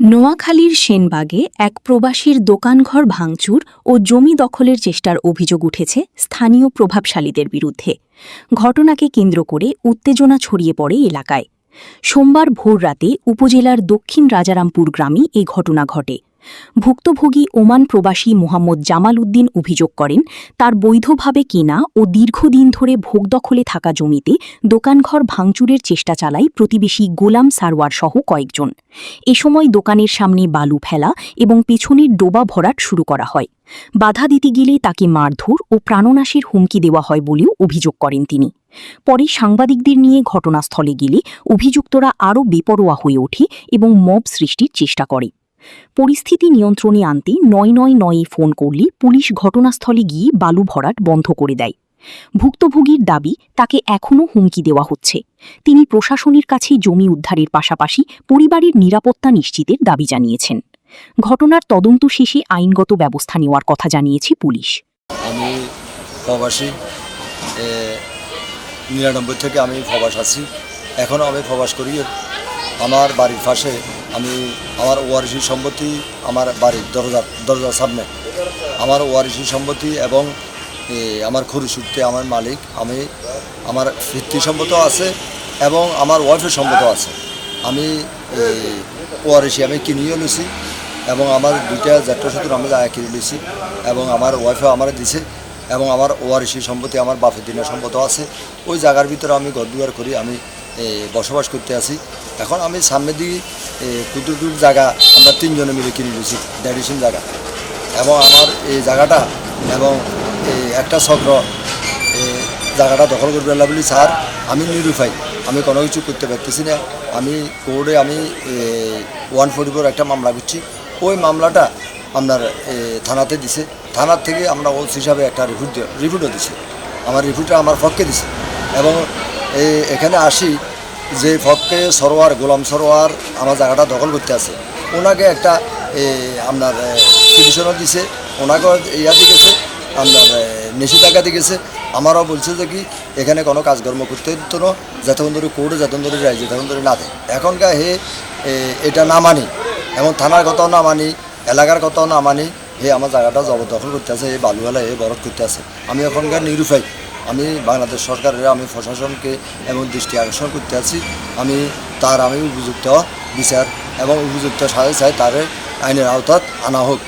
নোয়াখালীর সেনবাগে এক প্রবাসীর দোকানঘর ভাঙচুর ও জমি দখলের চেষ্টার অভিযোগ উঠেছে স্থানীয় প্রভাবশালীদের বিরুদ্ধে। ঘটনাকে কেন্দ্র করে উত্তেজনা ছড়িয়ে পড়ে এলাকায়। সোমবার ভোররাতে উপজেলার দক্ষিণ রাজারামপুর গ্রামে এ ঘটনা ঘটে। ভুক্তভোগী ওমান প্রবাসী মোহাম্মদ জামাল উদ্দিন অভিযোগ করেন, তার বৈধভাবে কেনা ও দীর্ঘদিন ধরে ভোগ দখলে থাকা জমিতে দোকানঘর ভাঙচুরের চেষ্টা চালায় প্রতিবেশী গোলাম সারওয়ার সহ কয়েকজন। এ সময় দোকানের সামনে বালু ফেলা এবং পেছনের ডোবা ভরাট শুরু করা হয়। বাধা দিতে গেলে তাকে মারধর ও প্রাণনাশের হুমকি দেওয়া হয় বলেও অভিযোগ করেন তিনি। পরে সাংবাদিকদের নিয়ে ঘটনাস্থলে গেলে অভিযুক্তরা আরও বেপরোয়া হয়ে ওঠে এবং মব সৃষ্টির চেষ্টা করে। পরিস্থিতি নিয়ন্ত্রণে আনতে ৯৯৯ ফোন করলে পুলিশ ঘটনাস্থলে গিয়ে বালু ভরাট বন্ধ করে দেয়। ভুক্তভোগীর দাবি, তাকে এখনও হুমকি দেওয়া হচ্ছে। তিনি প্রশাসনের কাছে জমি উদ্ধারের পাশাপাশি পরিবারের নিরাপত্তা নিশ্চিতের দাবি জানিয়েছেন। ঘটনার তদন্ত শেষে আইনগত ব্যবস্থা নেওয়ার কথা জানিয়েছে পুলিশ। আমি প্রবাসী ৯৯ থেকে আমি প্রবাস আছি। এখনও আমি প্রবাস করি। আমার বাড়ির পাশে আমার ওয়ারিশি সম্পত্তি, আমার বাড়ির দরজার সামনে আমার ওয়ারিশি সম্পত্তি এবং আমার খরুসুটতে আমার মালিক, আমার পিতৃ সম্পত্তিও আছে এবং আমার ওয়াইফের সম্পত্তিও আছে। আমি ওয়ারিশি কিনিও নিছি এবং আমার দুইটা জ্যেষ্ঠ শ্বশুর আমি জায়গা কিনে নিয়েছি এবং আমার ওয়াইফও আমার দিছে এবং আমার ওয়ারিশি সম্পত্তি আমার বাপের দিনের সম্পত্তিও আছে। ওই জায়গার ভিতরে আমি ঘরদুয়ার করি, আমি বসবাস করতে আছি। এখন আমি সামনে দিকে কুতুটুর জায়গা আমরা তিনজনে মিলে কিনে নিয়েছি, ১৫০ জায়গা এবং আমার এই জায়গাটা এবং একটা চক্র জায়গাটা দখল করবে বলি স্যার আমি নিরুপায়, আমি কোনো কিছু করতে পারতেছি না। আমি কোর্টে 144 একটা মামলা করছি। ওই মামলাটা আপনার থানাতে দিছে, থানার থেকে আমরা ওসি হিসাবে একটা রিপোর্টও দিছে। আমার রিপোর্টটা আমার পক্ষে দিছে এবং এখানে আসি যে পক্ষে গোলাম সরোয়ার আমার জায়গাটা দখল করতে আছে, ওনাকে একটা আপনার পিটিশনও দিছে, ওনাকে দিয়ে গেছে, আপনার নিষেধাজ্ঞা দিয়ে গেছে। আমারও বলছে যে কি এখানে কোনো কাজকর্ম করতে দিত না, যতক্ষণ ধরে কোর্টে যতক্ষণ ধরে রায় যতক্ষণ ধরে না দেয়। এখনকার এটা না মানি এবং থানার কথাও না মানি, এলাকার কথাও না মানি, আমার জায়গাটা জবরদখল করতে আছে, বালুওয়ালা বরফ করতে আছে। আমি এখনকার নিরুপায়। আমি বাংলাদেশ সরকারের প্রশাসনকে এবং দৃষ্টি আকর্ষণ করতে আছি। আমি উপযুক্ত বিচার এবং উপযুক্ত সাজা চাই, তার আইনের আওতায় আনা হোক।